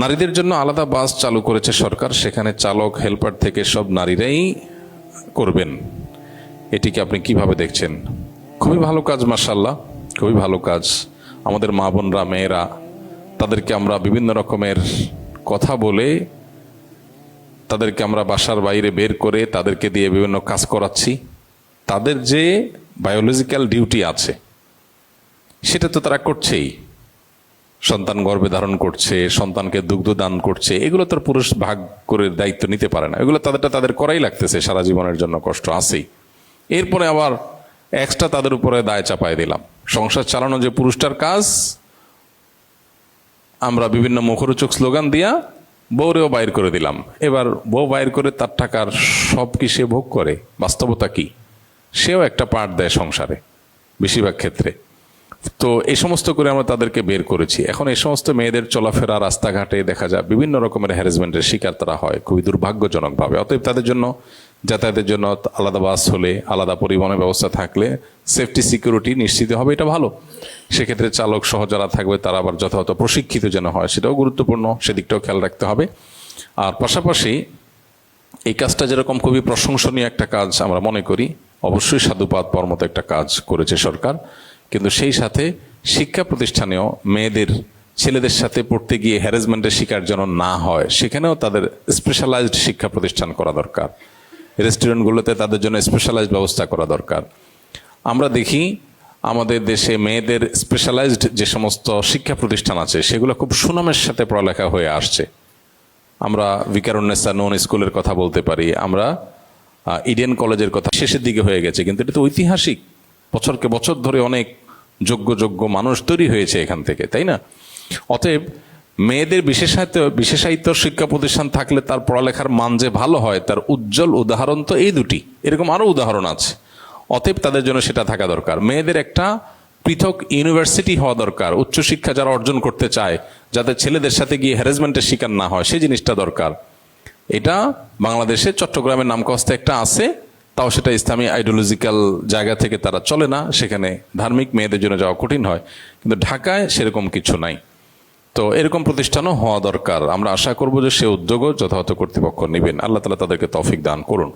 নারীদের জন্য আলাদা বাস চালু করেছে সরকার, সেখানে চালক হেল্পার থেকে সব নারীরাই করবেন। এটিকে আপনি কিভাবে দেখছেন? খুবই ভালো কাজ, মাশাআল্লাহ, খুবই ভালো কাজ। আমাদের মা বোনরা, মেয়েরা, তাদেরকে আমরা বিভিন্ন রকমের কথা বলে, তাদেরকে আমরা বাসার বাইরে বের করে তাদেরকে দিয়ে বিভিন্ন কাজ করাচ্ছি। তাদের যে বায়োলজিক্যাল ডিউটি আছে সেটা তো তারা করছেই। সন্তান গর্ভে ধারণ করছে, সন্তানকে দুগ্ধ দান করছে, এগুলো তো পুরুষ ভাগ করে দায়িত্ব নিতে পারে না। এগুলো তাদের করাই লাগতেছে, সারা জীবনের জন্য কষ্ট আছেই। এরপরে আবার এক্সট্রা তাদের উপরে দায় চাপায় দিলাম। সংসার চালানো যে পুরুষটার কাজ, আমরা বিভিন্ন মুখরোচক স্লোগান দিয়া বউরেও বাইর করে দিলাম। এবার বউ বাইর করে তার টাকার সব কি সে ভোগ করে? বাস্তবতা কি? সেও একটা পার্ট দেয় সংসারে বেশিরভাগ ক্ষেত্রে। তো এই সমস্ত করে আমরা তাদেরকে বের করেছি। এখন এই সমস্ত মেয়েদের চলাফেরা, রাস্তাঘাটে দেখা যায় বিভিন্ন রকমের হ্যারাসমেন্টের শিকার তারা হয়, খুবই দুর্ভাগ্যজনকভাবে। অতএব তাদের জন্য যাতায়াতের জন্য আলাদা বাস হলে, আলাদা পরিবহনের ব্যবস্থা থাকলে সেফটি সিকিউরিটি নিশ্চিত হবে, এটা ভালো। সেক্ষেত্রে চালক সহ যারা থাকবে তারা আবার যথাযথ প্রশিক্ষিত যেন হয়, সেটাও গুরুত্বপূর্ণ, সেদিকটাও খেয়াল রাখতে হবে। আর পাশাপাশি এই কাজটা যেরকম খুবই প্রশংসনীয় একটা কাজ আমরা মনে করি, অবশ্যই সাধুবাদ পাওয়ার মতো একটা কাজ করেছে সরকার, কিন্তু সেই সাথে শিক্ষা প্রতিষ্ঠানেও মেয়েদের ছেলেদের সাথে পড়তে গিয়ে হ্যারাসমেন্টের শিকার যেন না হয়, সেখানেও তাদের স্পেশালাইজড শিক্ষা প্রতিষ্ঠান করা দরকার। রেস্টুরেন্টগুলোতে তাদের জন্য স্পেশালাইজড ব্যবস্থা করা দরকার। আমরা দেখি আমাদের দেশে মেয়েদের স্পেশালাইজড যে সমস্ত শিক্ষা প্রতিষ্ঠান আছে সেগুলো খুব সুনামের সাথে পড়ালেখা হয়ে আসছে। আমরা ভিকারুন্নেসা নন স্কুলের কথা বলতে পারি, আমরা ইডেন কলেজের কথা, শেষের দিকে হয়ে গেছে, কিন্তু এটা তো ঐতিহাসিক। বছরকে বছর ধরে অনেক যোগ্য মানুষ তৈরি হয়েছে এখান থেকে, তাই না? অতএব মেয়েদের বিশেষায়িত শিক্ষা প্রতিষ্ঠান থাকলে তার পড়ালেখার মান যে ভালো হয়, তার উজ্জ্বল উদাহরণ তো এই দুটি, এরকম আরো উদাহরণ আছে। অতএব তাদের জন্য সেটা থাকা দরকার। মেয়েদের একটা পৃথক ইউনিভার্সিটি হওয়া দরকার, উচ্চশিক্ষা যারা অর্জন করতে চায়, যাতে ছেলেদের সাথে গিয়ে হ্যারাসমেন্টের শিকার না হয়, সেই জিনিসটা দরকার। এটা বাংলাদেশে চট্টগ্রামের নামকাস্তে একটা আছে, তাও সেটা ইসলামী আইডিওলজিক্যাল জায়গা থেকে তারা চলে না, সেখানে ধার্মিক মেয়েদের জন্য যাওয়া কঠিন হয়। কিন্তু ঢাকায় সেরকম কিছু নাই। তো এরকম প্রতিষ্ঠানও হওয়া দরকার। আমরা আশা করব যে সে উদ্যোগও যথাযথ কর্তৃপক্ষ নেবেন। আল্লাহ তাআলা তাদেরকে তৌফিক দান করুন।